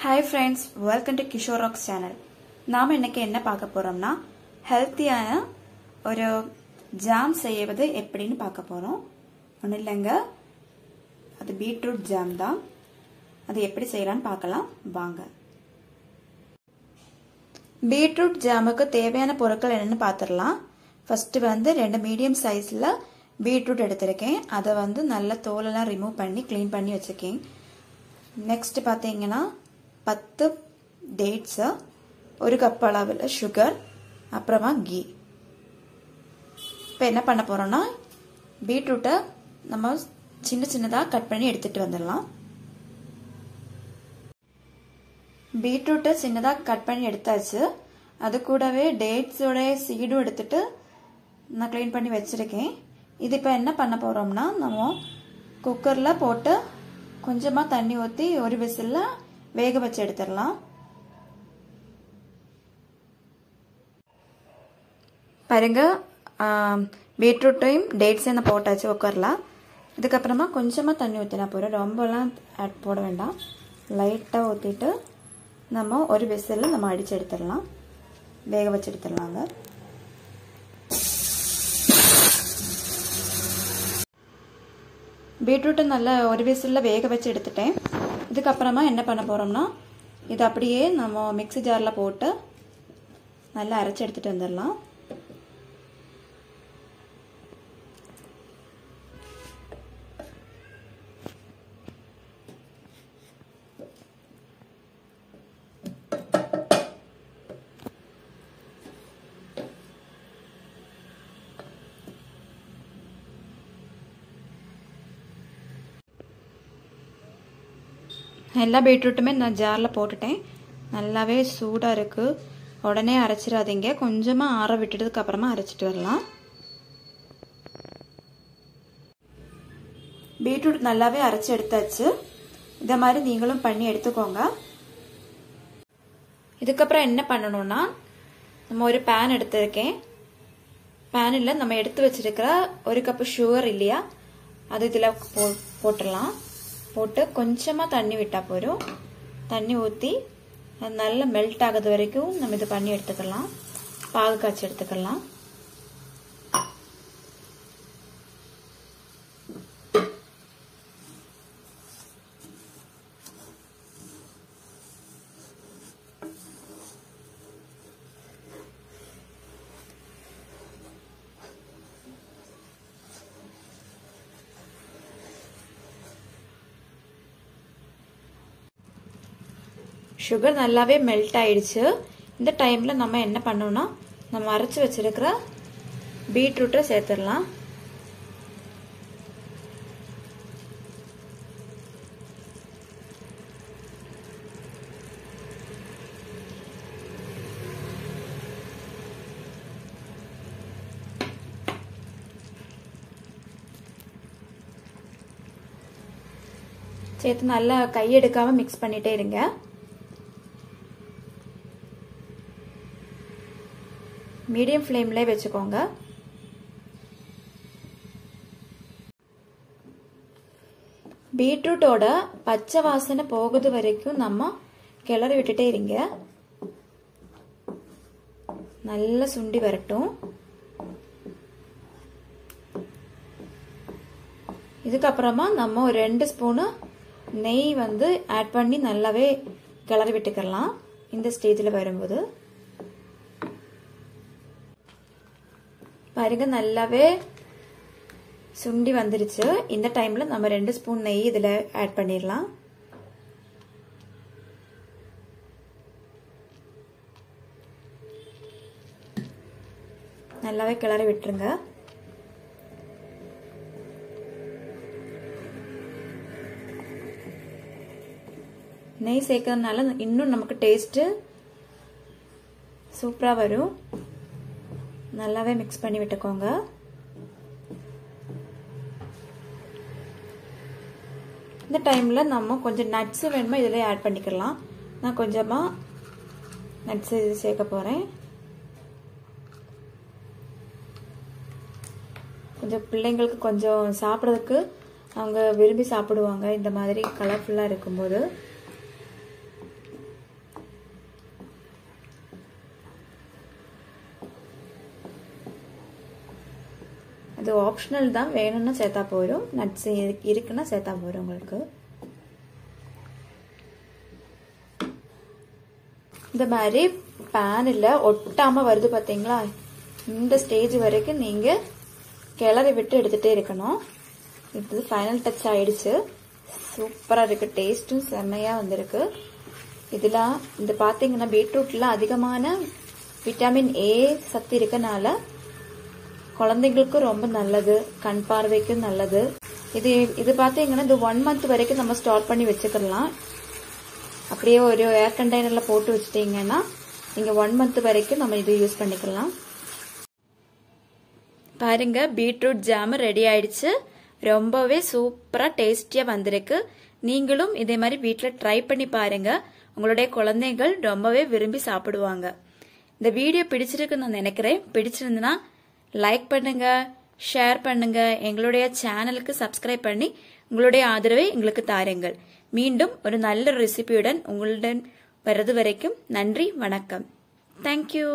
Hi friends, welcome to Kishore Rocks channel. நாம இன்னைக்கு என்ன பார்க்க போறோம்னா ஹெல்த்தியான ஒரு ஜாம் செய்வது எப்படின்னு பார்க்க போறோம். ஒண்ணும் இல்லங்க, அது பீட்ரூட் ஜாம் தான். அது எப்படி செய்யலாம்னு பார்க்கலாம் வாங்க. பீட்ரூட் ஜாமுக்கு தேவையான பொருட்கள் என்னன்னு பார்த்துடலாம். ஃபர்ஸ்ட் வந்து 2 மீடியம் சைஸ்ல பீட்ரூட் எடுத்திருக்கேன். அதை வந்து நல்ல தோலெல்லாம் ரிமூவ் பண்ணி க்ளீன் பண்ணி வச்சிருக்கேன். நெக்ஸ்ட் பாத்தீங்கன்னா 10 டேட்ஸ், 1 கப் அளவில் சுகர், அப்புறமா கீ. இப்போ என்ன பண்ண போறோம்னா பீட்ரூட்டை நம்ம சின்ன சின்னதாக கட் பண்ணி எடுத்துட்டு வந்துடலாம். பீட்ரூட்டை சின்னதாக கட் பண்ணி எடுத்தாச்சு. அது கூடவே டேட்ஸோட சீடும் எடுத்துட்டு நான் க்ளீன் பண்ணி வச்சிருக்கேன். இது இப்போ என்ன பண்ண போறோம்னா நம்ம குக்கரில் போட்டு கொஞ்சமாக தண்ணி ஊற்றி ஒரு விசில்ல வேக வச்சு எடுத்துடலாம். பாருங்க, பீட்ரூட்டையும் டேட்ஸையும் போட்டாச்சு குக்கரில். இதுக்கப்புறமா கொஞ்சமாக தண்ணி ஊற்றினா போகிறோம், ரொம்பலாம் போட வேண்டாம். லைட்டாக ஊற்றிட்டு நம்ம ஒரு விசில் நம்ம அடித்து எடுத்துடலாம், வேக வச்சு எடுத்துடலாங்க. பீட்ரூட்டை நல்லா ஒரு விசிலில் வேக வச்சு எடுத்துட்டேன். இதுக்கப்புறமா என்ன பண்ண போகிறோம்னா இது அப்படியே நம்ம மிக்ஸி ஜாரில் போட்டு நல்லா அரைச்சி எடுத்துகிட்டு வந்துடலாம். எல்லா பீட்ரூட்டுமே நான் ஜாரில் போட்டுட்டேன். நல்லாவே சூடாக இருக்குது, உடனே அரைச்சிடாதீங்க. கொஞ்சமாக ஆற விட்டுட்டதுக்கு அப்புறமா அரைச்சிட்டு வரலாம். பீட்ரூட் நல்லாவே அரைச்சி எடுத்தாச்சு. இதை மாதிரி நீங்களும் பண்ணி எடுத்துக்கோங்க. இதுக்கப்புறம் என்ன பண்ணணும்னா நம்ம ஒரு பேன் எடுத்திருக்கேன். பேனில் நம்ம எடுத்து வச்சிருக்கிற 1 கப் சுகர் இல்லையா, அது இதில் போட்டுடலாம். போட்டு கொஞ்சமாக தண்ணி விட்டால் போதும். தண்ணி ஊற்றி அது நல்லா மெல்ட் ஆகுது வரைக்கும் நம்ம இது பண்ணி எடுத்துக்கலாம், பாகு காய்ச்சி எடுத்துக்கலாம். சுகர் நல்லாவே மெல்ட் ஆயிடுச்சு. இந்த டைம்ல நம்ம என்ன பண்ணோம்னா நம்ம அரைச்சு வச்சிருக்கிற பீட்ரூட்டை சேர்த்துடலாம். சேர்த்து நல்லா கையெடுக்காம மிக்ஸ் பண்ணிட்டே இருங்க. மீடியம் ஃப்ளேம்ல வச்சுக்கோங்க. பீட்ரூட்டோட பச்சை வாசனை போகுது வரைக்கும் நம்ம கிளறி விட்டுட்டே இருங்க. நல்லா சுண்டி வரட்டும். இதுக்கப்புறமா நம்ம ஒரு 2 ஸ்பூனு நெய் வந்து ஆட் பண்ணி நல்லாவே கிளறி விட்டுக்கலாம். இந்த ஸ்டேஜில் வரும்போது பாருங்க நல்லாவே சுண்டி வந்துருச்சு. இந்த டைம்ல நம்ம 2 ஸ்பூன் நெய் இதுல ஆட் பண்ணிடலாம். நல்லாவே கிளறி விட்டுருங்க. நெய் சேர்க்கறதுனால இன்னும் நமக்கு டேஸ்ட் சூப்பரா வரும். நல்லாவே மிக்ஸ் பண்ணி விட்டுக்கோங்க. இந்த டைம்ல நம்ம கொஞ்சம் நட்ஸ் வேணுமா இதில் ஆட் பண்ணிக்கலாம். நான் கொஞ்சமா நட்ஸ் இது சேர்க்க போறேன். கொஞ்சம் பிள்ளைங்களுக்கு கொஞ்சம் சாப்பிட்றதுக்கு அவங்க விரும்பி சாப்பிடுவாங்க இந்த மாதிரி கலர்ஃபுல்லா இருக்கும்போது. இது ஆப்ஷனல் தான், வேணும்னா சேர்த்தா போயிடும், நட்ஸ் இருக்குன்னா சேர்த்தா போயிடும் உங்களுக்கு. இந்த மாதிரி பேனில் ஒட்டாம வருது பாத்தீங்களா, இந்த ஸ்டேஜ் வரைக்கும் நீங்க கிளறி விட்டு எடுத்துட்டே இருக்கணும். இது ஃபைனல் டச் ஆயிடுச்சு. சூப்பரா இருக்கு, டேஸ்டும் செம்மையா வந்திருக்கு. இதுல இந்த பாத்தீங்கன்னா பீட்ரூட்ல அதிகமான விட்டமின் ஏ சத்து இருக்கனால குழந்தைங்களுக்கு ரொம்ப நல்லது, கண் பார்வைக்கும் நல்லது. இது பாத்தீங்கன்னா இது 1 month வரைக்கும் நம்ம ஸ்டார் பண்ணி வச்சுக்கலாம். அப்படியே ஒரு ஏர் கண்டெய்னர்ல போட்டு வச்சுட்டீங்கன்னா நீங்க 1 month வரைக்கும் நம்ம இது யூஸ் பண்ணிக்கலாம். பாருங்க, பீட்ரூட் ஜாம் ரெடி ஆயிடுச்சு. ரொம்பவே சூப்பரா டேஸ்டியா வந்திருக்கு. நீங்களும் இதே மாதிரி வீட்ல ட்ரை பண்ணி பாருங்க. உங்களுடைய குழந்தைகள் ரொம்பவே விரும்பி சாப்பிடுவாங்க. இந்த வீடியோ பிடிச்சிருக்குன்னு நான் நினைக்கிறேன். பிடிச்சிருந்துன்னா லைக் பண்ணுங்க, ஷேர் பண்ணுங்க, எங்களுடைய சேனலுக்கு சப்ஸ்கிரைப் பண்ணி உங்களுடைய ஆதரவை எங்களுக்கு தாருங்கள். மீண்டும் ஒரு நல்ல ரெசிபியுடன் உங்களுடன் வர்றது வரைக்கும் நன்றி, வணக்கம். தேங்க்யூ.